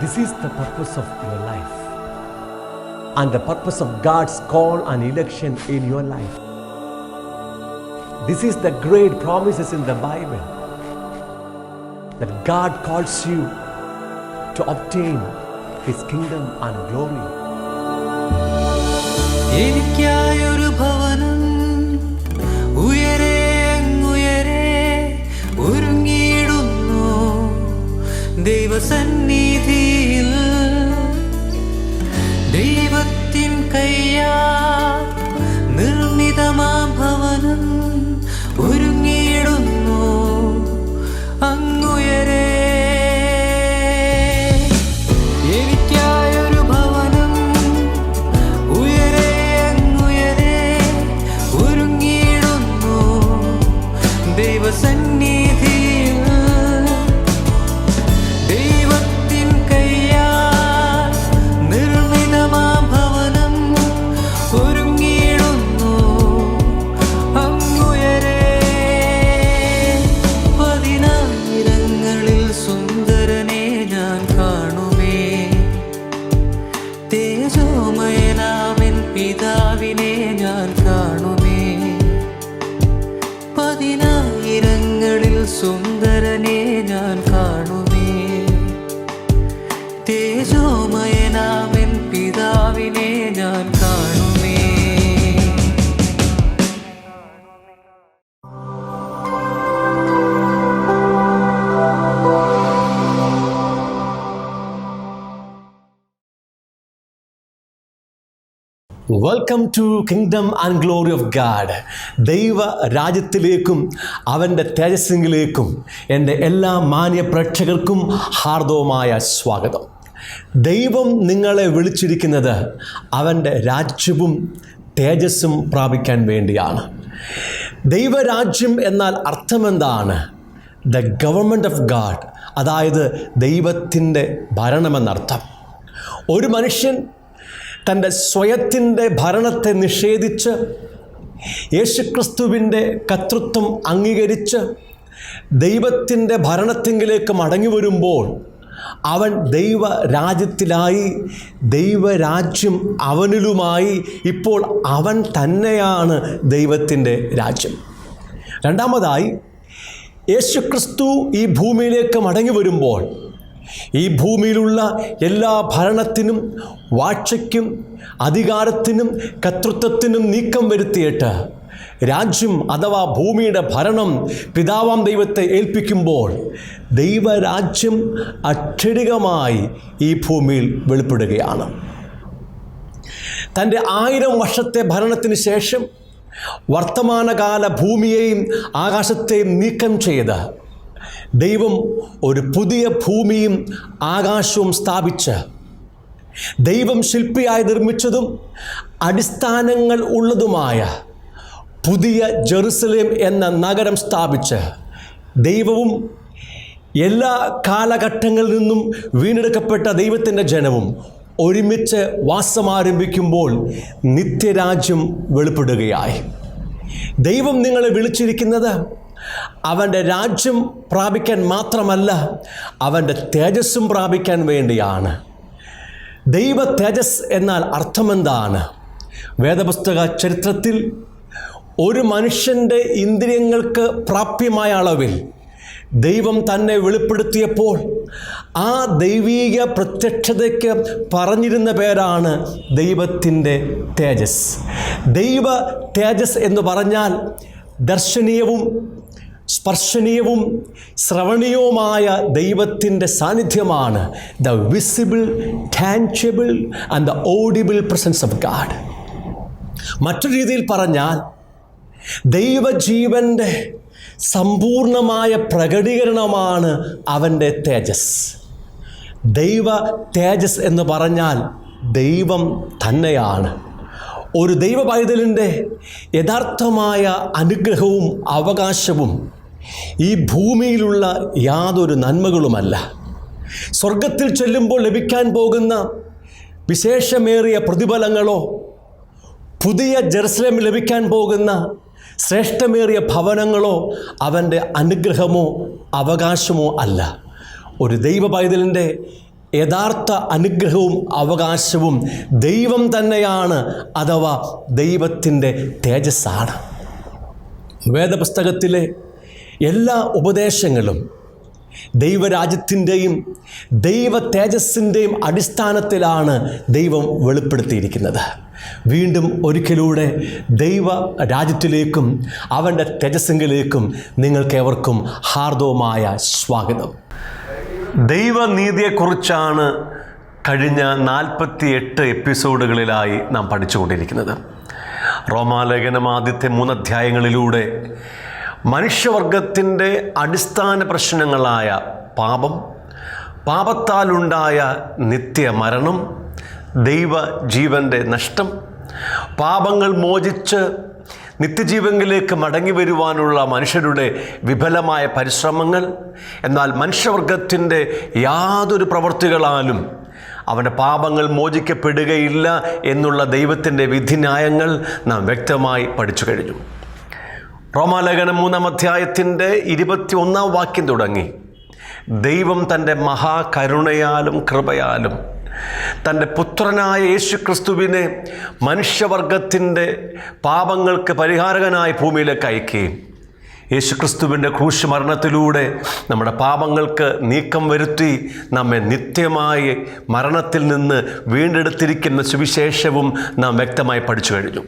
This is the purpose of your life and the purpose of God's call and election in your life. This is the great promises in the Bible that God calls you to obtain His kingdom and glory. എനിക്കായൊരു ഭവനം ഉയരെ അങ്ങുയരെ ഒരുങ്ങിയിടുന്നു ദൈവസന്നിധിയിൽ. ദൈവത്തിൻ കയ്യാൽ നിർമ്മിതമാം ഭവനം ഒരുങ്ങിയിടുന്നു അങ്ങുയരെ. തേജോമയനാമൻ പിതാവിനെ ഞാൻ കാണുമേ. പതിനായിരങ്ങളിൽ സുന്ദരനെ ഞാൻ കാണുമേ. തേജോമയനാമൻ പിതാവിനെ ഞാൻ കാണുമേ. Welcome to kingdom and glory of God. ദൈവ രാജ്യത്തിലേക്കും അവൻ്റെ തേജസ്സിലേക്കും എൻ്റെ എല്ലാ മാന്യ പ്രേക്ഷകർക്കും ഹാർദവമായ സ്വാഗതം. ദൈവം നിങ്ങളെ വിളിച്ചിരിക്കുന്നത് അവൻ്റെ രാജ്യവും തേജസ്സും പ്രാപിക്കാൻ വേണ്ടിയാണ്. ദൈവരാജ്യം എന്നാൽ അർത്ഥമെന്താണ്? ദ ഗവൺമെൻറ് ഓഫ് ഗാഡ്, അതായത് ദൈവത്തിൻ്റെ ഭരണമെന്നർത്ഥം. ഒരു മനുഷ്യൻ തൻ്റെ സ്വയത്തിൻ്റെ ഭരണത്തെ നിഷേധിച്ച് യേശുക്രിസ്തുവിൻ്റെ കർത്തൃത്വം അംഗീകരിച്ച് ദൈവത്തിൻ്റെ ഭരണത്തിങ്കിലേക്ക് മടങ്ങി വരുമ്പോൾ അവൻ ദൈവരാജ്യത്തിലായി, ദൈവരാജ്യം അവനിലുമായി. ഇപ്പോൾ അവൻ തന്നെയാണ് ദൈവത്തിൻ്റെ രാജ്യം. രണ്ടാമതായി, യേശുക്രിസ്തു ഈ ഭൂമിയിലേക്ക് മടങ്ങി വരുമ്പോൾ ഈ ഭൂമിയിലുള്ള എല്ലാ ഭരണത്തിനും വാഴ്ചയ്ക്കും അധികാരത്തിനും കർത്തൃത്വത്തിനും നീക്കം വരുത്തിയിട്ട് രാജ്യം അഥവാ ഭൂമിയുടെ ഭരണം പിതാവാം ദൈവത്തെ ഏൽപ്പിക്കുമ്പോൾ ദൈവരാജ്യം അക്ഷരികമായി ഈ ഭൂമിയിൽ വെളിപ്പെടുകയാണ്. തൻ്റെ 1000 വർഷത്തെ ഭരണത്തിന് ശേഷം വർത്തമാനകാല ഭൂമിയെയും ആകാശത്തെയും നീക്കം ചെയ്ത് ദൈവം ഒരു പുതിയ ഭൂമിയും ആകാശവും സ്ഥാപിച്ച് ദൈവം ശില്പിയായി നിർമ്മിച്ചതും അടിസ്ഥാനങ്ങൾ ഉള്ളതുമായ പുതിയ ജെറുസലേം എന്ന നഗരം സ്ഥാപിച്ച് ദൈവവും എല്ലാ കാലഘട്ടങ്ങളിൽ നിന്നും വീണ്ടെടുക്കപ്പെട്ട ദൈവത്തിൻ്റെ ജനവും ഒരുമിച്ച് വാസമാരംഭിക്കുമ്പോൾ നിത്യരാജ്യം വെളിപ്പെടുകയായി. ദൈവം നിങ്ങളെ വിളിച്ചിരിക്കുന്നത് അവൻ്റെ രാജ്യം പ്രാപിക്കാൻ മാത്രമല്ല, അവൻ്റെ തേജസ്സും പ്രാപിക്കാൻ വേണ്ടിയാണ്. ദൈവ തേജസ് എന്നാൽ അർത്ഥമെന്താണ്? വേദപുസ്തക ചരിത്രത്തിൽ ഒരു മനുഷ്യൻ്റെ ഇന്ദ്രിയങ്ങൾക്ക് പ്രാപ്യമായ അളവിൽ ദൈവം തന്നെ വെളിപ്പെടുത്തിയപ്പോൾ ആ ദൈവീക പ്രത്യക്ഷതയ്ക്ക് പറഞ്ഞിരുന്ന പേരാണ് ദൈവത്തിൻ്റെ തേജസ്. ദൈവ തേജസ് എന്ന് പറഞ്ഞാൽ ദർശനീയവും സ്പർശനീയവും ശ്രവണീയവുമായ ദൈവത്തിൻ്റെ സാന്നിധ്യമാണ്. The visible, tangible and the audible presence of God. മറ്റൊരു രീതിയിൽ പറഞ്ഞാൽ ദൈവജീവൻ്റെ സമ്പൂർണമായ പ്രകടീകരണമാണ് അവൻ്റെ തേജസ്. ദൈവ തേജസ് എന്ന് പറഞ്ഞാൽ ദൈവം തന്നെയാണ്. ഒരു ദൈവ പൈതലിൻ്റെ യഥാർത്ഥമായ അനുഗ്രഹവും അവകാശവും ഈ ഭൂമിയിലുള്ള യാതൊരു നന്മകളുമല്ല. സ്വർഗത്തിൽ ചെല്ലുമ്പോൾ ലഭിക്കാൻ പോകുന്ന വിശേഷമേറിയ പ്രതിഫലങ്ങളോ പുതിയ ജെറുസലേം ലഭിക്കാൻ പോകുന്ന ശ്രേഷ്ഠമേറിയ ഭവനങ്ങളോ അവൻ്റെ അനുഗ്രഹമോ അവകാശമോ അല്ല. ഒരു ദൈവ പൈതലിൻ്റെ യഥാർത്ഥ അനുഗ്രഹവും അവകാശവും ദൈവം തന്നെയാണ്, അഥവാ ദൈവത്തിൻ്റെ തേജസ്സാണ്. വേദപുസ്തകത്തിലെ എല്ലാ ഉപദേശങ്ങളും ദൈവരാജ്യത്തിൻ്റെയും ദൈവ തേജസ്സിൻ്റെയും അടിസ്ഥാനത്തിലാണ് ദൈവം വെളിപ്പെടുത്തിയിരിക്കുന്നത്. വീണ്ടും ഒരിക്കലൂടെ ദൈവ രാജ്യത്തിലേക്കും അവൻ്റെ തേജസ്സിലേക്കും നിങ്ങൾക്കേവർക്കും ഹാർദവമായ സ്വാഗതം. ദൈവനീതിയെക്കുറിച്ചാണ് കഴിഞ്ഞ 48 എപ്പിസോഡുകളിലായി നാം പഠിച്ചുകൊണ്ടിരിക്കുന്നത്. റോമാലേഖനം ആദ്യത്തെ 3 അധ്യായങ്ങളിലൂടെ മനുഷ്യവർഗത്തിൻ്റെ അടിസ്ഥാന പ്രശ്നങ്ങളായ പാപം, പാപത്താലുണ്ടായ നിത്യമരണം, ദൈവജീവൻ്റെ നഷ്ടം, പാപങ്ങൾ മോചിച്ച് നിത്യജീവനിലേക്ക് മടങ്ങി വരുവാനുള്ള മനുഷ്യരുടെ വിഫലമായ പരിശ്രമങ്ങൾ, എന്നാൽ മനുഷ്യവർഗത്തിൻ്റെ യാതൊരു പ്രവൃത്തികളാലും അവൻ്റെ പാപങ്ങൾ മോചിക്കപ്പെടുകയില്ല എന്നുള്ള ദൈവത്തിൻ്റെ വിധിന്യായങ്ങൾ നാം വ്യക്തമായി പഠിച്ചു കഴിഞ്ഞു. റോമാലേഖനം 3 അധ്യായത്തിൻ്റെ 21 വാക്യം തുടങ്ങി ദൈവം തൻ്റെ മഹാകരുണയാലും കൃപയാലും തൻ്റെ പുത്രനായ യേശുക്രിസ്തുവിനെ മനുഷ്യവർഗത്തിൻ്റെ പാപങ്ങൾക്ക് പരിഹാരകനായി ഭൂമിയിലേക്ക് അയക്കുകയും യേശുക്രിസ്തുവിൻ്റെ ക്രൂശ് മരണത്തിലൂടെ നമ്മുടെ പാപങ്ങൾക്ക് നീക്കം വരുത്തി നമ്മെ നിത്യമായി മരണത്തിൽ നിന്ന് വീണ്ടെടുത്തിരിക്കുന്ന സുവിശേഷവും നാം വ്യക്തമായി പഠിച്ചു കഴിഞ്ഞു.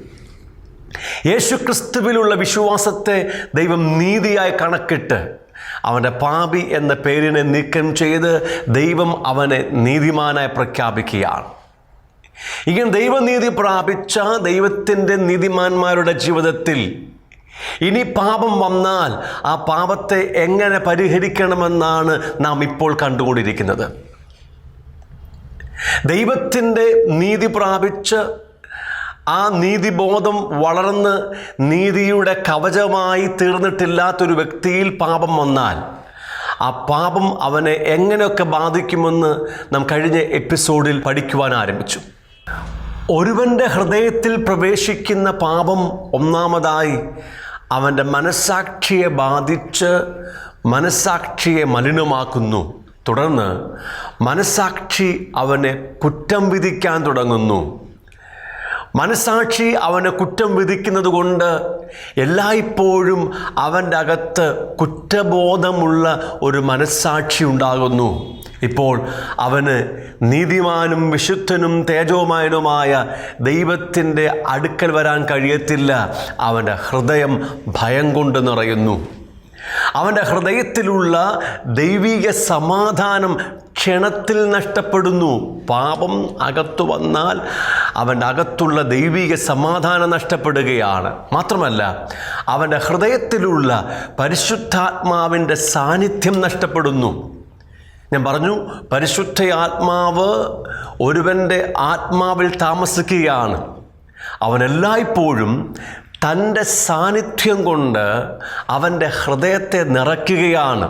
യേശുക്രിസ്തുവിലുള്ള വിശ്വാസത്തെ ദൈവം നീതിയായി കണക്കിട്ട് അവൻ്റെ പാപി എന്ന പേരിനെ നീക്കം ചെയ്ത് ദൈവം അവനെ നീതിമാനായി പ്രഖ്യാപിക്കുകയാണ്. ഇങ്ങനെ ദൈവനീതി പ്രാപിച്ച ദൈവത്തിൻ്റെ നീതിമാന്മാരുടെ ജീവിതത്തിൽ ഇനി പാപം വന്നാൽ ആ പാപത്തെ എങ്ങനെ പരിഹരിക്കണമെന്നാണ് നാം ഇപ്പോൾ കണ്ടുകൊണ്ടിരിക്കുന്നത്. ദൈവത്തിൻ്റെ നീതി പ്രാപിച്ച് ആ നീതിബോധം വളർന്ന് നീതിയുടെ കവചമായി തീർന്നിട്ടില്ലാത്തൊരു വ്യക്തിയിൽ പാപം വന്നാൽ ആ പാപം അവനെ എങ്ങനെയൊക്കെ ബാധിക്കുമെന്ന് നാം കഴിഞ്ഞ എപ്പിസോഡിൽ പഠിക്കുവാൻ ആരംഭിച്ചു. ഒരുവൻ്റെ ഹൃദയത്തിൽ പ്രവേശിക്കുന്ന പാപം ഒന്നാമതായി അവൻ്റെ മനസ്സാക്ഷിയെ ബാധിച്ച് മനസ്സാക്ഷിയെ മലിനമാക്കുന്നു. തുടർന്ന് മനസ്സാക്ഷി അവനെ കുറ്റം വിധിക്കാൻ തുടങ്ങുന്നു. മനസ്സാക്ഷി അവനെ കുറ്റം വിധിക്കുന്നത് കൊണ്ട് എല്ലായ്പ്പോഴും അവൻ്റെ അകത്ത് കുറ്റബോധമുള്ള ഒരു മനസ്സാക്ഷി ഉണ്ടാകുന്നു. ഇപ്പോൾ അവന് നീതിമാനും വിശുദ്ധനും തേജോമയനുമായ ദൈവത്തിൻ്റെ അടുക്കൽ വരാൻ കഴിയത്തില്ല. അവൻ്റെ ഹൃദയം ഭയം കൊണ്ട് നിറയുന്നു. അവൻ്റെ ഹൃദയത്തിലുള്ള ദൈവിക സമാധാനം ക്ഷണത്തിൽ നഷ്ടപ്പെടുന്നു. പാപം അകത്തു വന്നാൽ അവൻ്റെ അകത്തുള്ള ദൈവിക സമാധാനം നഷ്ടപ്പെടുകയാണ്. മാത്രമല്ല അവൻ്റെ ഹൃദയത്തിലുള്ള പരിശുദ്ധാത്മാവിൻ്റെ സാന്നിധ്യം നഷ്ടപ്പെടുന്നു. ഞാൻ പറഞ്ഞു, പരിശുദ്ധാത്മാവ് ഒരുവൻ്റെ ആത്മാവിൽ താമസിക്കുകയാണ്. അവനെല്ലായ്പ്പോഴും തൻ്റെ സാന്നിധ്യം കൊണ്ട് അവൻ്റെ ഹൃദയത്തെ നിറയ്ക്കുകയാണ്.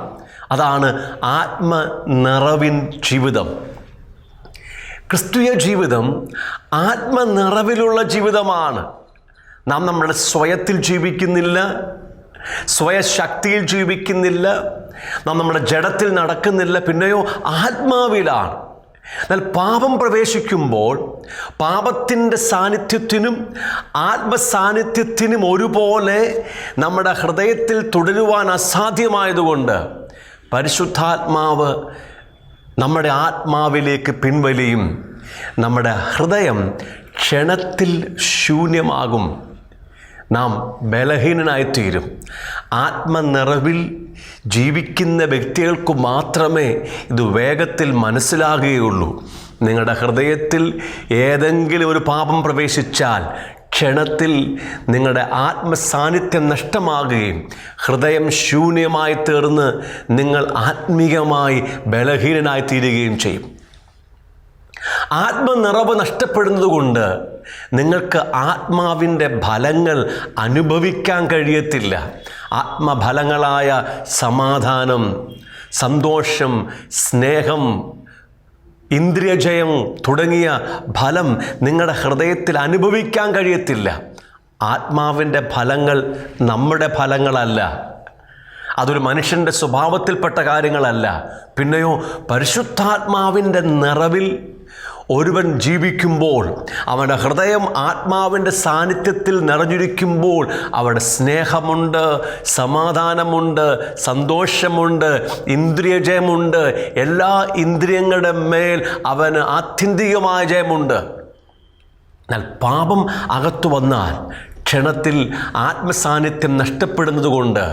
അതാണ് ആത്മനിറവിൻ ജീവിതം. ക്രിസ്തീയ ജീവിതം ആത്മനിറവിലുള്ള ജീവിതമാണ്. നാം നമ്മുടെ സ്വയത്തിൽ ജീവിക്കുന്നില്ല, സ്വയശക്തിയിൽ ജീവിക്കുന്നില്ല, നാം നമ്മുടെ ജഡത്തിൽ നടക്കുന്നില്ല, പിന്നെയോ ആത്മാവിലാണ്. എന്നാൽ പാപം പ്രവേശിക്കുമ്പോൾ പാപത്തിൻ്റെ സാന്നിധ്യത്തിനും ആത്മസാന്നിധ്യത്തിനും ഒരുപോലെ നമ്മുടെ ഹൃദയത്തിൽ തുടരുവാൻ അസാധ്യമായതുകൊണ്ട് പരിശുദ്ധാത്മാവ് നമ്മുടെ ആത്മാവിലേക്ക് പിൻവലിയും. നമ്മുടെ ഹൃദയം ക്ഷണത്തിൽ ശൂന്യമാകും. നാം ബലഹീനനായിത്തീരും. ആത്മനിറവിൽ ജീവിക്കുന്ന വ്യക്തികൾക്ക് മാത്രമേ ഇത് വേഗത്തിൽ മനസ്സിലാകുകയുള്ളൂ. നിങ്ങളുടെ ഹൃദയത്തിൽ ഏതെങ്കിലും ഒരു പാപം പ്രവേശിച്ചാൽ ക്ഷണത്തിൽ നിങ്ങളുടെ ആത്മസാന്നിധ്യം നഷ്ടമാകുകയും ഹൃദയം ശൂന്യമായി തീർന്ന് നിങ്ങൾ ആത്മീകമായി ബലഹീനനായി തീരുകയും ചെയ്യും. ആത്മനിറവ് നഷ്ടപ്പെടുന്നത് കൊണ്ട് നിങ്ങൾക്ക് ആത്മാവിൻ്റെ ഫലങ്ങൾ അനുഭവിക്കാൻ കഴിയത്തില്ല. ആത്മഫലങ്ങളായ സമാധാനം, സന്തോഷം, സ്നേഹം, ഇന്ദ്രിയജയം തുടങ്ങിയ ഫലം നിങ്ങളുടെ ഹൃദയത്തിൽ അനുഭവിക്കാൻ കഴിയത്തില്ല. ആത്മാവിൻ്റെ ഫലങ്ങൾ നമ്മുടെ ഫലങ്ങളല്ല. അതൊരു മനുഷ്യൻ്റെ സ്വഭാവത്തിൽപ്പെട്ട കാര്യങ്ങളല്ല. പിന്നെയോ പരിശുദ്ധാത്മാവിൻ്റെ നിറവിൽ ഒരുവൻ ജീവിക്കുമ്പോൾ, അവൻ്റെ ഹൃദയം ആത്മാവിൻ്റെ സാന്നിധ്യത്തിൽ നിറഞ്ഞിരിക്കുമ്പോൾ അവിടെ സ്നേഹമുണ്ട്, സമാധാനമുണ്ട്, സന്തോഷമുണ്ട്, ഇന്ദ്രിയജയമുണ്ട്. എല്ലാ ഇന്ദ്രിയങ്ങളുടെ മേൽ അവന് ആത്യന്തികമായ ജയമുണ്ട്. എന്നാൽ പാപം അകത്തു വന്നാൽ ക്ഷണത്തിൽ ആത്മസാന്നിധ്യം നഷ്ടപ്പെടുന്നത് കൊണ്ട്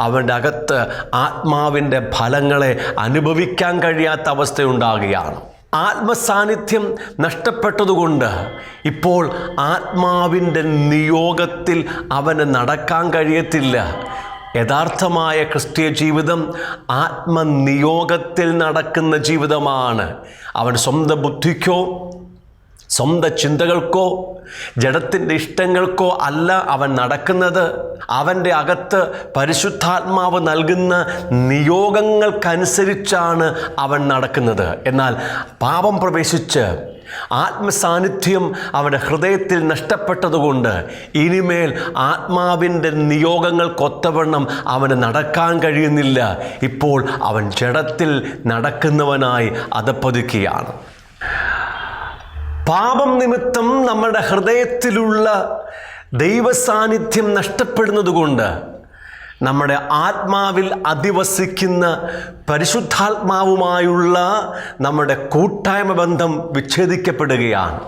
അവൻ്റെ അകത്ത് ആത്മാവിൻ്റെ ഫലങ്ങളെ അനുഭവിക്കാൻ കഴിയാത്ത അവസ്ഥയുണ്ടാകുകയാണ്. ആത്മസാന്നിധ്യം നഷ്ടപ്പെട്ടതുകൊണ്ട് ഇപ്പോൾ ആത്മാവിൻ്റെ നിയോഗത്തിൽ അവന് നടക്കാൻ കഴിയത്തില്ല. യഥാർത്ഥമായ ക്രിസ്തീയ ജീവിതം ആത്മനിയോഗത്തിൽ നടക്കുന്ന ജീവിതമാണ്. അവൻ സ്വന്തം ബുദ്ധിക്കോ സ്വന്തം ചിന്തകൾക്കോ ജഡത്തിൻ്റെ ഇഷ്ടങ്ങൾക്കോ അല്ല അവൻ നടക്കുന്നത്. അവൻ്റെ അകത്ത് പരിശുദ്ധാത്മാവ് നൽകുന്ന നിയോഗങ്ങൾക്കനുസരിച്ചാണ് അവൻ നടക്കുന്നത്. എന്നാൽ പാപം പ്രവേശിച്ച് ആത്മസാന്നിധ്യം അവൻ്റെ ഹൃദയത്തിൽ നഷ്ടപ്പെട്ടതുകൊണ്ട് ഇനിമേൽ ആത്മാവിൻ്റെ നിയോഗങ്ങൾക്കൊത്തവണ്ണം അവന് നടക്കാൻ കഴിയുന്നില്ല. ഇപ്പോൾ അവൻ ജഡത്തിൽ നടക്കുന്നവനായി അധപ്പതിക്കുകയാണ്. പാപം നിമിത്തം നമ്മുടെ ഹൃദയത്തിലുള്ള ദൈവസാന്നിധ്യം നഷ്ടപ്പെടുന്നത് കൊണ്ട് നമ്മുടെ ആത്മാവിൽ അധിവസിക്കുന്ന പരിശുദ്ധാത്മാവുമായുള്ള നമ്മുടെ കൂട്ടായ്മ ബന്ധം വിച്ഛേദിക്കപ്പെടുകയാണ്.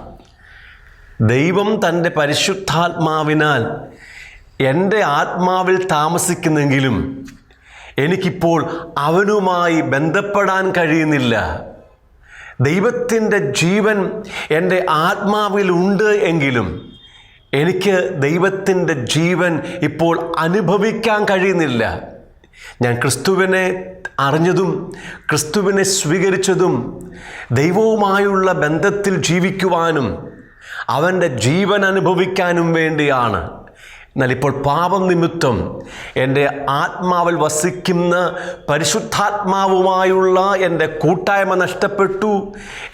ദൈവം തൻ്റെ പരിശുദ്ധാത്മാവിനാൽ എൻ്റെ ആത്മാവിൽ താമസിക്കുന്നെങ്കിലും എനിക്കിപ്പോൾ അവനുമായി ബന്ധപ്പെടാൻ കഴിയുന്നില്ല. ദൈവത്തിൻ്റെ ജീവൻ എൻ്റെ ആത്മാവിലുണ്ട് എങ്കിലും എനിക്ക് ദൈവത്തിൻ്റെ ജീവൻ ഇപ്പോൾ അനുഭവിക്കാൻ കഴിയുന്നില്ല. ഞാൻ ക്രിസ്തുവിനെ അറിഞ്ഞതും ക്രിസ്തുവിനെ സ്വീകരിച്ചതും ദൈവവുമായുള്ള ബന്ധത്തിൽ ജീവിക്കുവാനും അവൻ്റെ ജീവൻ അനുഭവിക്കാനും വേണ്ടിയാണ്. എന്നാൽ ഇപ്പോൾ പാപം നിമിത്തം എൻ്റെ ആത്മാവിൽ വസിക്കുന്ന പരിശുദ്ധാത്മാവുമായുള്ള എൻ്റെ കൂട്ടായ്മ നഷ്ടപ്പെട്ടു.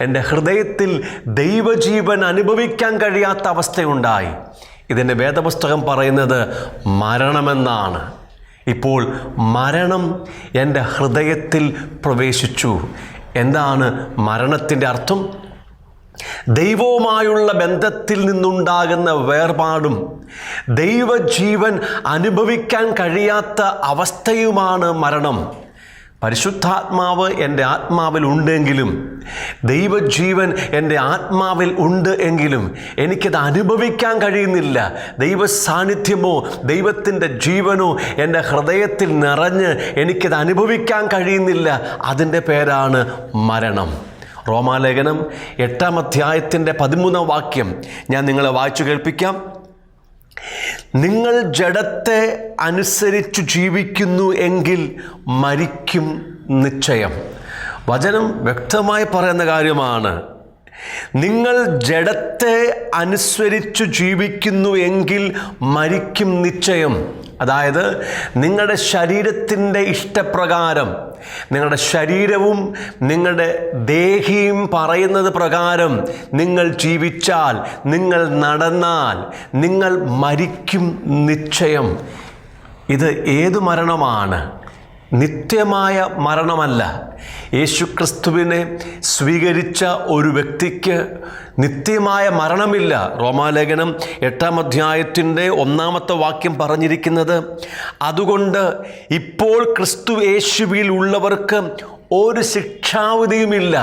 എൻ്റെ ഹൃദയത്തിൽ ദൈവജീവൻ അനുഭവിക്കാൻ കഴിയാത്ത അവസ്ഥയുണ്ടായി. ഇതിൻ്റെ വേദപുസ്തകം പറയുന്നത് മരണമെന്നാണ്. ഇപ്പോൾ മരണം എൻ്റെ ഹൃദയത്തിൽ പ്രവേശിച്ചു. എന്താണ് മരണത്തിൻ്റെ അർത്ഥം? ദൈവവുമായുള്ള ബന്ധത്തിൽ നിന്നുണ്ടാകുന്ന വേർപാടും ദൈവജീവൻ അനുഭവിക്കാൻ കഴിയാത്ത അവസ്ഥയുമാണ് മരണം. പരിശുദ്ധാത്മാവ് എൻ്റെ ആത്മാവിൽ ഉണ്ടെങ്കിലും ദൈവജീവൻ എൻ്റെ ആത്മാവിൽ ഉണ്ട് എങ്കിലും എനിക്കത് അനുഭവിക്കാൻ കഴിയുന്നില്ല. ദൈവ സാന്നിധ്യമോ ദൈവത്തിൻ്റെ ജീവനോ എൻ്റെ ഹൃദയത്തിൽ നിറഞ്ഞ് എനിക്കത് അനുഭവിക്കാൻ കഴിയുന്നില്ല. അതിൻ്റെ പേരാണ് മരണം. റോമാലേഖനം 8-ാം അധ്യായത്തിൻ്റെ 13-ാം വാക്യം ഞാൻ നിങ്ങളെ വായിച്ചു കേൾപ്പിക്കാം. നിങ്ങൾ ജഡത്തെ അനുസരിച്ചു ജീവിക്കുന്നു എങ്കിൽ മരിക്കും നിശ്ചയം. വചനം വ്യക്തമായി പറയുന്ന കാര്യമാണ്. നിങ്ങൾ ജഡത്തെ അനുസരിച്ചു ജീവിക്കുന്നു എങ്കിൽ മരിക്കും നിശ്ചയം. അതായത് നിങ്ങളുടെ ശരീരത്തിൻ്റെ ഇഷ്ടപ്രകാരം, നിങ്ങളുടെ ശരീരവും നിങ്ങളുടെ ദേഹിയും പറയുന്നത് പ്രകാരം നിങ്ങൾ ജീവിച്ചാൽ, നിങ്ങൾ നടന്നാൽ നിങ്ങൾ മരിക്കും നിശ്ചയം. ഇത് ഏതു മരണമാണ്? നിത്യമായ മരണമല്ല. യേശുക്രിസ്തുവിനെ സ്വീകരിച്ച ഒരു വ്യക്തിക്ക് നിത്യമായ മരണമില്ല. റോമാലേഖനം 8-ാം അധ്യായത്തിൻ്റെ 1-ാമത്തെ വാക്യം പറഞ്ഞിരിക്കുന്നത്, അതുകൊണ്ട് ഇപ്പോൾ ക്രിസ്തു യേശുവിൽ ഉള്ളവർക്ക് ഒരു ശിക്ഷാവിധിയുമില്ല.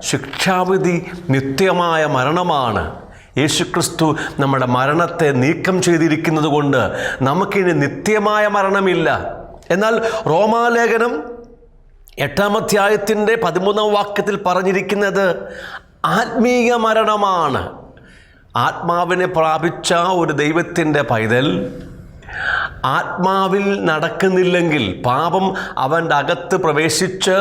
ശിക്ഷാവിധി നിത്യമായ മരണമാണ്. യേശുക്രിസ്തു നമ്മുടെ മരണത്തെ നീക്കം ചെയ്തിരിക്കുന്നത് കൊണ്ട് നമുക്കിനി നിത്യമായ മരണമില്ല. എന്നാൽ റോമാലേഖനം 8-ാം അധ്യായത്തിൻ്റെ 13-ാം വാക്യത്തിൽ പറഞ്ഞിരിക്കുന്നത് ആത്മീയ മരണമാണ്. ആത്മാവിനെ പ്രാപിച്ച ഒരു ദൈവത്തിൻ്റെ പൈതൽ ആത്മാവിൽ നടക്കുന്നില്ലെങ്കിൽ, പാപം അവൻ്റെ അകത്ത് പ്രവേശിച്ച്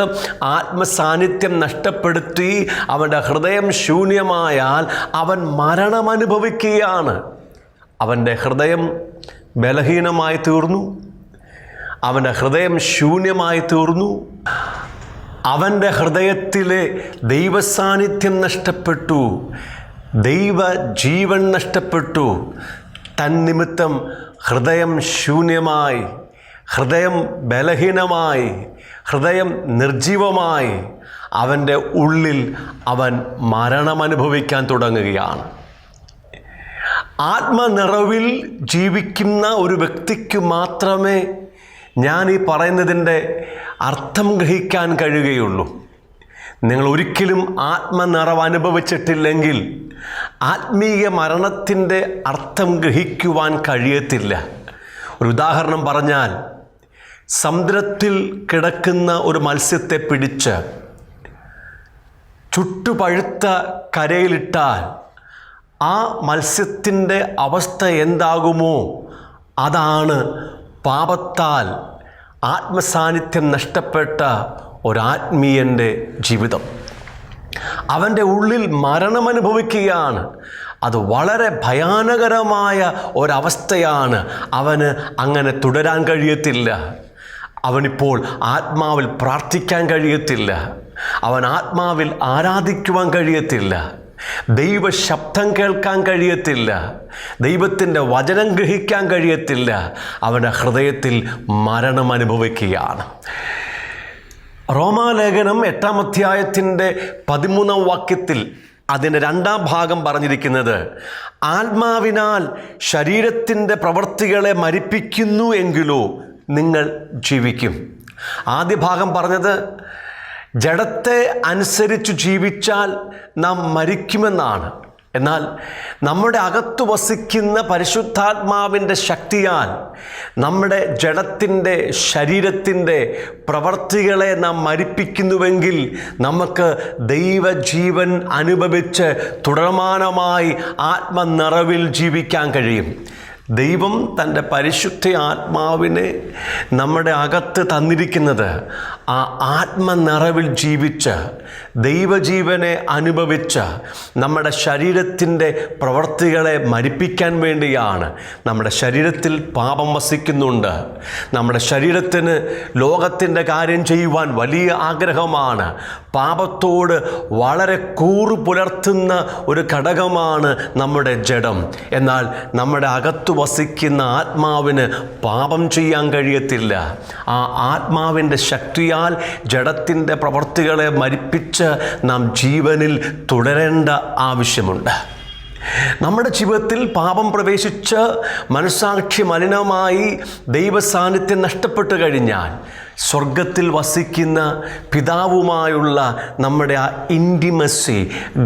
ആത്മസാന്നിധ്യം നഷ്ടപ്പെടുത്തി അവൻ്റെ ഹൃദയം ശൂന്യമായാൽ അവൻ മരണം അനുഭവിക്കുകയാണ്. അവൻ്റെ ഹൃദയം ബലഹീനമായി തീർന്നു. അവൻ്റെ ഹൃദയം ശൂന്യമായി തീർന്നു. അവൻ്റെ ഹൃദയത്തിലെ ദൈവസാന്നിധ്യം നഷ്ടപ്പെട്ടു. ദൈവജീവൻ നഷ്ടപ്പെട്ടു. തന്നിമിത്തം ഹൃദയം ശൂന്യമായി ഹൃദയം ബലഹീനമായി, ഹൃദയം നിർജീവമായി അവൻ്റെ ഉള്ളിൽ അവൻ മരണമനുഭവിക്കാൻ തുടങ്ങുകയാണ്. ആത്മനിറവിൽ ജീവിക്കുന്ന ഒരു വ്യക്തിക്ക് മാത്രമേ ഞാൻ ഈ പറയുന്നതിൻ്റെ അർത്ഥം ഗ്രഹിക്കാൻ കഴിയുകയുള്ളൂ. നിങ്ങൾ ഒരിക്കലും ആത്മനിറവ് അനുഭവിച്ചിട്ടില്ലെങ്കിൽ ആത്മീയ മരണത്തിൻ്റെ അർത്ഥം ഗ്രഹിക്കുവാൻ കഴിയത്തില്ല. ഒരു ഉദാഹരണം പറഞ്ഞാൽ, സമുദ്രത്തിൽ കിടക്കുന്ന ഒരു മത്സ്യത്തെ പിടിച്ച് ചുട്ടുപഴുത്ത കരയിലിട്ടാൽ ആ മത്സ്യത്തിൻ്റെ അവസ്ഥ എന്താകുമോ അതാണ് പാപത്താൽ ആത്മസാന്നിധ്യം നഷ്ടപ്പെട്ട ഒരാത്മീയൻ്റെ ജീവിതം. അവൻ്റെ ഉള്ളിൽ മരണമനുഭവിക്കുകയാണ്. അത് വളരെ ഭയാനകരമായ ഒരവസ്ഥയാണ്. അവന് അങ്ങനെ തുടരാൻ കഴിയത്തില്ല. അവനിപ്പോൾ ആത്മാവിൽ പ്രാർത്ഥിക്കാൻ കഴിയത്തില്ല. അവൻ ആത്മാവിൽ ആരാധിക്കുവാൻ കഴിയത്തില്ല. ദൈവശബ്ദം കേൾക്കാൻ കഴിയത്തില്ല. ദൈവത്തിൻ്റെ വചനം ഗ്രഹിക്കാൻ കഴിയത്തില്ല. അവൻ്റെ ഹൃദയത്തിൽ മരണം അനുഭവിക്കുകയാണ്. റോമാലേഖനം 8-ാം അധ്യായത്തിൻ്റെ 13-ാം വാക്യത്തിൽ അതിൻ്റെ 2-ാം ഭാഗം പറഞ്ഞിരിക്കുന്നത്, ആത്മാവിനാൽ ശരീരത്തിൻ്റെ പ്രവൃത്തികളെ മരിപ്പിക്കുന്നു എങ്കിലോ നിങ്ങൾ ജീവിക്കും. ആദ്യ ഭാഗം പറഞ്ഞത് ജഡത്തെ അനുസരിച്ച് ജീവിച്ചാൽ നാം മരിക്കുമെന്നാണ്. എന്നാൽ നമ്മുടെ അകത്ത് വസിക്കുന്ന പരിശുദ്ധാത്മാവിൻ്റെ ശക്തിയാൽ നമ്മുടെ ജഡത്തിൻ്റെ ശരീരത്തിൻ്റെ പ്രവൃത്തികളെ നാം മരിപ്പിക്കുന്നുവെങ്കിൽ നമുക്ക് ദൈവജീവൻ അനുഭവിച്ച് തുടർമാനമായി ആത്മനിറവിൽ ജീവിക്കാൻ കഴിയും. ദൈവം തൻ്റെ പരിശുദ്ധ ആത്മാവിനെ നമ്മുടെ അകത്ത് തന്നിരിക്കുന്നത് ആ ആത്മനിറവിൽ ജീവിച്ച് ദൈവജീവനെ അനുഭവിച്ച് നമ്മുടെ ശരീരത്തിൻ്റെ പ്രവൃത്തികളെ മരിപ്പിക്കാൻ വേണ്ടിയാണ്. നമ്മുടെ ശരീരത്തിൽ പാപം വസിക്കുന്നുണ്ട്. നമ്മുടെ ശരീരത്തിന് ലോകത്തിൻ്റെ കാര്യം ചെയ്യുവാൻ വലിയ ആഗ്രഹമാണ്. പാപത്തോട് വളരെ കൂറു പുലർത്തുന്ന ഒരു ഘടകമാണ് നമ്മുടെ ജഡം. എന്നാൽ നമ്മുടെ അകത്ത് വസിക്കുന്ന ആത്മാവിന് പാപം ചെയ്യാൻ കഴിയത്തില്ല. ആ ആത്മാവിൻ്റെ ശക്തിയാൽ ജഡത്തിൻ്റെ പ്രവൃത്തികളെ മരിപ്പിച്ച് നാം ജീവനിൽ തുടരേണ്ട ആവശ്യമുണ്ട്. നമ്മുടെ ജീവിതത്തിൽ പാപം പ്രവേശിച്ച് മനസ്സാക്ഷി മലിനമായി ദൈവസാന്നിധ്യം നഷ്ടപ്പെട്ടു കഴിഞ്ഞാൽ സ്വർഗത്തിൽ വസിക്കുന്ന പിതാവുമായുള്ള നമ്മുടെ ആ ഇൻറ്റിമസി,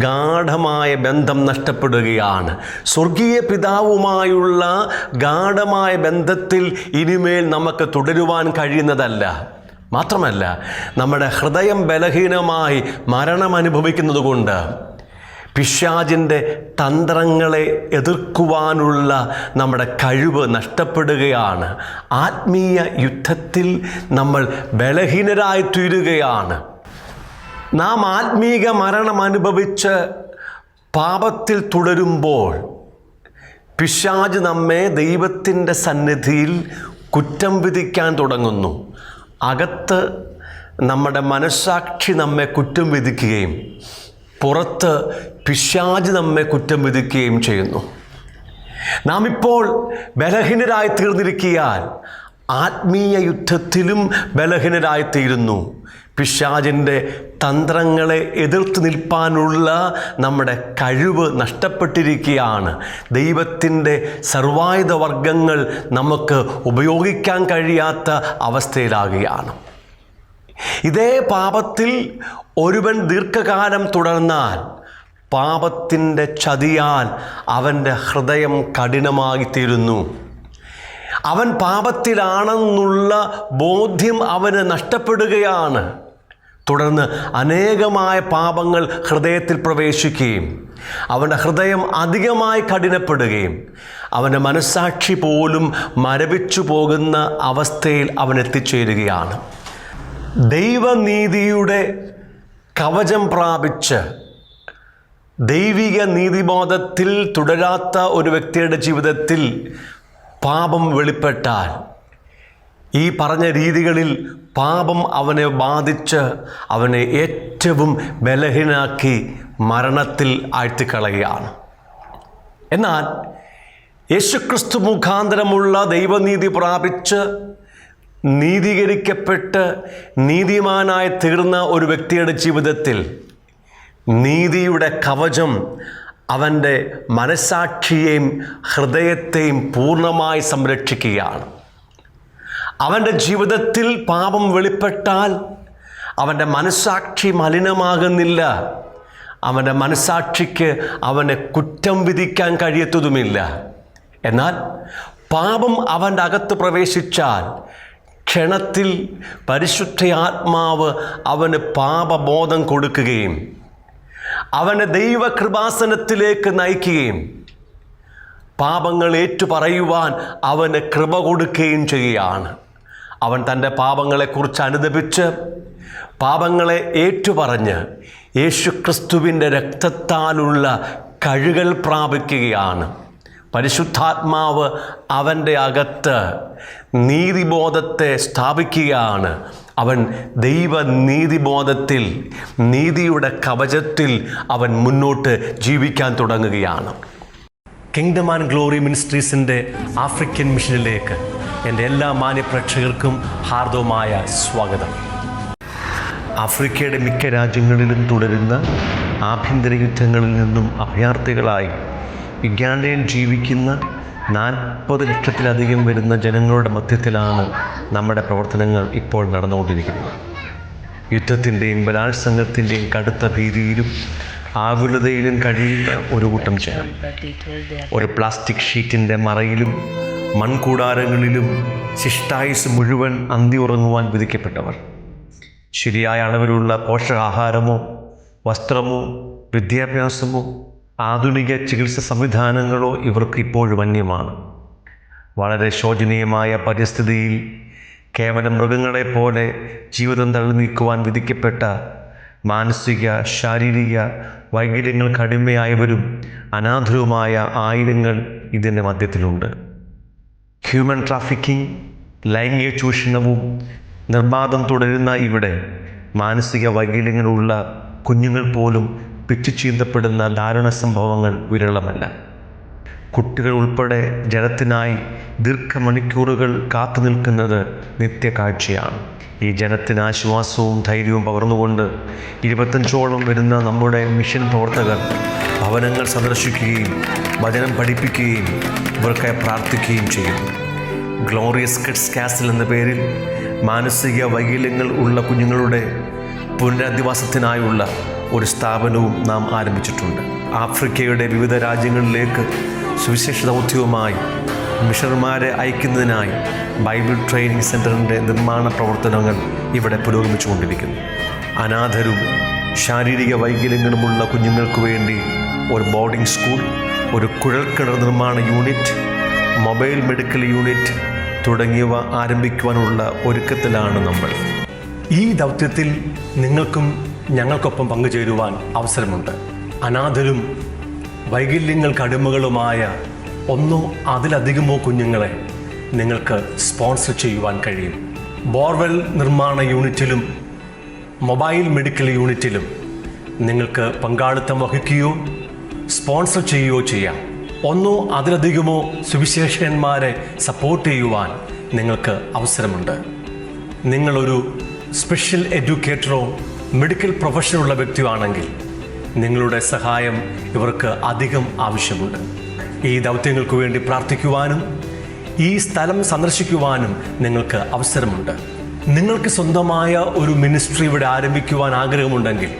ഗാഢമായ ബന്ധം നഷ്ടപ്പെടുകയാണ്. സ്വർഗീയ പിതാവുമായുള്ള ഗാഢമായ ബന്ധത്തിൽ ഇനിമേൽ നമുക്ക് തുടരുവാൻ കഴിയുന്നതല്ല. മാത്രമല്ല, നമ്മുടെ ഹൃദയം ബലഹീനമായി മരണം അനുഭവിക്കുന്നത് കൊണ്ട് പിശാചിൻ്റെ തന്ത്രങ്ങളെ എതിർക്കുവാനുള്ള നമ്മുടെ കഴിവ് നഷ്ടപ്പെടുകയാണ്. ആത്മീയ യുദ്ധത്തിൽ നമ്മൾ ബലഹീനരായി തീരുകയാണ്. നാം ആത്മീക മരണം അനുഭവിച്ച് പാപത്തിൽ തുടരുമ്പോൾ പിശാച് നമ്മെ ദൈവത്തിൻ്റെ സന്നിധിയിൽ കുറ്റം വിധിക്കാൻ തുടങ്ങുന്നു. അകത്ത് നമ്മുടെ മനസ്സാക്ഷി നമ്മെ കുറ്റം വിധിക്കുകയും പുറത്ത് പിശാച് നമ്മെ കുറ്റം വിധിക്കുകയും ചെയ്യുന്നു. നാം ഇപ്പോൾ ബലഹീനരായി തീർന്നിരിക്കിയാൽ ആത്മീയ യുദ്ധത്തിലും ബലഹീനരായിത്തീരുന്നു. പിശാചിൻ്റെ തന്ത്രങ്ങളെ എതിർത്ത് നിൽപ്പാനുള്ള നമ്മുടെ കഴിവ് നഷ്ടപ്പെട്ടിരിക്കുകയാണ്. ദൈവത്തിൻ്റെ സർവായുധ വർഗങ്ങൾ നമുക്ക് ഉപയോഗിക്കാൻ കഴിയാത്ത അവസ്ഥയിലാകുകയാണ്. ഇതേ പാപത്തിൽ ഒരുവൻ ദീർഘകാലം തുടർന്നാൽ പാപത്തിൻ്റെ ചതിയാൽ അവൻ്റെ ഹൃദയം കഠിനമായി തീരുന്നു. അവൻ പാപത്തിലാണെന്നുള്ള ബോധ്യം അവന് നഷ്ടപ്പെടുകയാണ്. തുടർന്ന് അനേകമായ പാപങ്ങൾ ഹൃദയത്തിൽ പ്രവേശിക്കുകയും അവൻ്റെ ഹൃദയം അധികമായി കഠിനപ്പെടുകയും അവൻ്റെ മനസ്സാക്ഷി പോലും മരവിച്ചു പോകുന്ന അവസ്ഥയിൽ അവൻ എത്തിച്ചേരുകയാണ്. ദൈവനീതിയുടെ കവചം പ്രാപിച്ച് ദൈവിക നീതിബോധത്തിൽ തുടരാത്ത ഒരു വ്യക്തിയുടെ ജീവിതത്തിൽ പാപം വെളിപ്പെട്ടാൽ ഈ പറഞ്ഞ രീതികളിൽ പാപം അവനെ ബാധിച്ച് അവനെ ഏറ്റവും ബലഹീനാക്കി മരണത്തിൽ ആഴ്ത്തിക്കളയുകയാണ്. എന്നാൽ യേശുക്രിസ്തു മുഖാന്തരമുള്ള ദൈവനീതി പ്രാപിച്ച് നീതീകരിക്കപ്പെട്ട് നീതിമാനായി തീർന്ന ഒരു വ്യക്തിയുടെ ജീവിതത്തിൽ നീതിയുടെ കവചം അവൻ്റെ മനസ്സാക്ഷിയെയും ഹൃദയത്തെയും പൂർണ്ണമായി സംരക്ഷിക്കുകയാണ്. അവൻ്റെ ജീവിതത്തിൽ പാപം വെളിപ്പെട്ടാൽ അവൻ്റെ മനസ്സാക്ഷി മലിനമാകുന്നില്ല. അവൻ്റെ മനസ്സാക്ഷിക്ക് അവനെ കുറ്റം വിധിക്കാൻ കഴിയത്തതുമില്ല. എന്നാൽ പാപം അവൻ്റെ അകത്ത് പ്രവേശിച്ചാൽ ക്ഷണത്തിൽ പരിശുദ്ധാത്മാവ് അവന് പാപബോധം കൊടുക്കുകയും അവനെ ദൈവകൃപാസനത്തിലേക്ക് നയിക്കുകയും പാപങ്ങൾ ഏറ്റുപറയുവാൻ അവന് കൃപ കൊടുക്കുകയും ചെയ്യുകയാണ്. അവൻ തൻ്റെ പാപങ്ങളെക്കുറിച്ച് അനുദപിച്ച് പാപങ്ങളെ ഏറ്റുപറഞ്ഞ് യേശുക്രിസ്തുവിൻ്റെ രക്തത്താലുള്ള കഴുകൽ പ്രാപിക്കുകയാണ്. പരിശുദ്ധാത്മാവ് അവൻ്റെ അകത്ത് നീതിബോധത്തെ സ്ഥാപിക്കുകയാണ്. അവൻ ദൈവനീതിബോധത്തിൽ, നീതിയുടെ കവചത്തിൽ അവൻ മുന്നോട്ട് ജീവിക്കാൻ തുടങ്ങുകയാണ്. കിങ്ഡം ആൻഡ് ഗ്ലോറി മിനിസ്ട്രീസിൻ്റെ ആഫ്രിക്കൻ മിഷനിലേക്ക് എൻ്റെ എല്ലാ മാന്യപ്രേക്ഷകർക്കും ഹാർദവമായ സ്വാഗതം. ആഫ്രിക്കയുടെ മിക്ക രാജ്യങ്ങളിലും തുടരുന്ന ആഭ്യന്തര യുദ്ധങ്ങളിൽ നിന്നും അഭയാർത്ഥികളായി ഉഗാണ്ടയിൽ ജീവിക്കുന്ന 40 ലക്ഷത്തിലധികം വരുന്ന ജനങ്ങളുടെ മധ്യത്തിലാണ് നമ്മുടെ പ്രവർത്തനങ്ങൾ ഇപ്പോൾ നടന്നുകൊണ്ടിരിക്കുന്നത്. യുദ്ധത്തിൻ്റെയും ബലാത്സംഗത്തിൻ്റെയും കടുത്ത ഭീതിയിലും ആകുലതയിലും കഴിയുന്ന ഒരു കൂട്ടം ജനം ഒരു പ്ലാസ്റ്റിക് ഷീറ്റിൻ്റെ മറയിലും മൺകൂടാരങ്ങളിലും ശിഷ്ടായുസ് മുഴുവൻ അന്തി ഉറങ്ങുവാൻ വിധിക്കപ്പെട്ടവർ. ശരിയായ അളവിലുള്ള പോഷകാഹാരമോ വസ്ത്രമോ വിദ്യാഭ്യാസമോ ആധുനിക ചികിത്സ സംവിധാനങ്ങളോ ഇവർക്ക് ഇപ്പോഴും അന്യമാണ്. വളരെ ശോചനീയമായ പരിസ്ഥിതിയിൽ കേവലം മൃഗങ്ങളെപ്പോലെ ജീവിതം തള്ളി നീക്കുവാൻ വിധിക്കപ്പെട്ട മാനസിക ശാരീരിക വൈകല്യങ്ങൾക്ക് അടിമയായവരും അനാഥരുമായ ആയിരങ്ങൾ ഇതിൻ്റെ മധ്യത്തിലുണ്ട്. ഹ്യൂമൻ ട്രാഫിക്കിംഗ്, ലൈംഗിക ചൂഷണവും നിർബാധം തുടരുന്ന ഇവിടെ മാനസിക വൈകല്യങ്ങളുള്ള കുഞ്ഞുങ്ങൾ പോലും പിച്ചുചീന്തപ്പെടുന്ന ദാരുണ സംഭവങ്ങൾ വിരളമല്ല. കുട്ടികൾ ഉൾപ്പെടെ ജലത്തിനായി ദീർഘമണിക്കൂറുകൾ കാത്തു നിൽക്കുന്നത് നിത്യകാഴ്ചയാണ്. ഈ ജനത്തിന് ആശ്വാസവും ധൈര്യവും പകർന്നുകൊണ്ട് 25ഓളം വരുന്ന നമ്മുടെ മിഷൻ പ്രവർത്തകർ ഭവനങ്ങൾ സന്ദർശിക്കുകയും വചനം പഠിപ്പിക്കുകയും ഇവർക്കായി പ്രാർത്ഥിക്കുകയും ചെയ്യുന്നു. ഗ്ലോറിയസ് കിഡ്സ് കാസിൽ എന്ന പേരിൽ മാനസിക വൈകല്യങ്ങൾ ഉള്ള കുഞ്ഞുങ്ങളുടെ പുനരധിവാസത്തിനായുള്ള ഒരു സ്ഥാപനവും നാം ആരംഭിച്ചിട്ടുണ്ട്. ആഫ്രിക്കയുടെ വിവിധ രാജ്യങ്ങളിലേക്ക് സുവിശേഷ ദൗത്യവുമായി മിഷണർമാരെ അയക്കുന്നതിനായി ബൈബിൾ ട്രെയിനിങ് സെൻ്ററിൻ്റെ നിർമ്മാണ പ്രവർത്തനങ്ങൾ ഇവിടെ പുരോഗമിച്ചുകൊണ്ടിരിക്കുന്നു. അനാഥരും ശാരീരിക വൈകല്യങ്ങളുമുള്ള കുഞ്ഞുങ്ങൾക്ക് വേണ്ടി ഒരു ബോർഡിംഗ് സ്കൂൾ, ഒരു കുഴൽക്കിണർ നിർമ്മാണ യൂണിറ്റ്, മൊബൈൽ മെഡിക്കൽ യൂണിറ്റ് തുടങ്ങിയവ ആരംഭിക്കുവാനുള്ള ഒരുക്കത്തിലാണ് നമ്മൾ. ഈ ദൗത്യത്തിൽ നിങ്ങൾക്കും ഞങ്ങൾക്കൊപ്പം പങ്കുചേരുവാൻ അവസരമുണ്ട്. അനാഥരും വൈകല്യങ്ങൾക്ക് അടിമകളുമായ ഒന്നോ അതിലധികമോ കുഞ്ഞുങ്ങളെ നിങ്ങൾക്ക് സ്പോൺസർ ചെയ്യുവാൻ കഴിയും. ബോർവെൽ നിർമ്മാണ യൂണിറ്റിലും മൊബൈൽ മെഡിക്കൽ യൂണിറ്റിലും നിങ്ങൾക്ക് പങ്കാളിത്തം വഹിക്കുകയോ സ്പോൺസർ ചെയ്യുകയോ ചെയ്യാം. ഒന്നോ അതിലധികമോ സുവിശേഷകന്മാരെ സപ്പോർട്ട് ചെയ്യുവാൻ നിങ്ങൾക്ക് അവസരമുണ്ട്. നിങ്ങളൊരു സ്പെഷ്യൽ എഡ്യൂക്കേറ്ററോ മെഡിക്കൽ പ്രൊഫഷനുള്ള വ്യക്തിയാണെങ്കിൽ നിങ്ങളുടെ സഹായം ഇവർക്ക് അധികം ആവശ്യമുണ്ട്. ഈ ദൗത്യങ്ങൾക്ക് വേണ്ടി പ്രാർത്ഥിക്കുവാനും ഈ സ്ഥലം സന്ദർശിക്കുവാനും നിങ്ങൾക്ക് അവസരമുണ്ട്. നിങ്ങൾക്ക് സ്വന്തമായ ഒരു മിനിസ്ട്രി ഇവിടെ ആരംഭിക്കുവാൻ ആഗ്രഹമുണ്ടെങ്കിൽ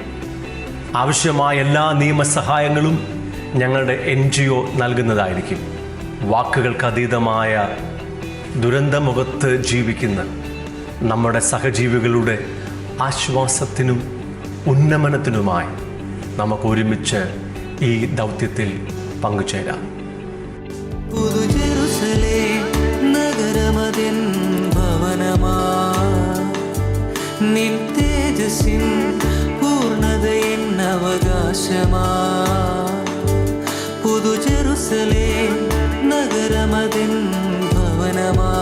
ആവശ്യമായ എല്ലാ നിയമസഹായങ്ങളും ഞങ്ങളുടെ NGO നൽകുന്നതായിരിക്കും. വാക്കുകൾക്ക് അതീതമായ ദുരന്തമുഖത്ത് ജീവിക്കുന്ന നമ്മുടെ സഹജീവികളുടെ ആശ്വാസത്തിനും ഉന്നമനത്തിനുമായി നമുക്ക് ഒരുമിച്ച് ഈ ദൗത്യത്തിൽ പങ്കുചേരാം. നഗരമതിൻ ഭവനമാ നിൻ തേജസ്സിൻ പൂർണ്ണതയിൻ അവകാശമാ. പുതു ജെറുസലേം നഗരമതിൻ ഭവനമാ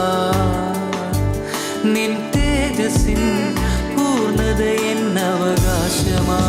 നിൻ തേജസ്സിൻ പൂർണ്ണതയിൻ അവകാശമാ.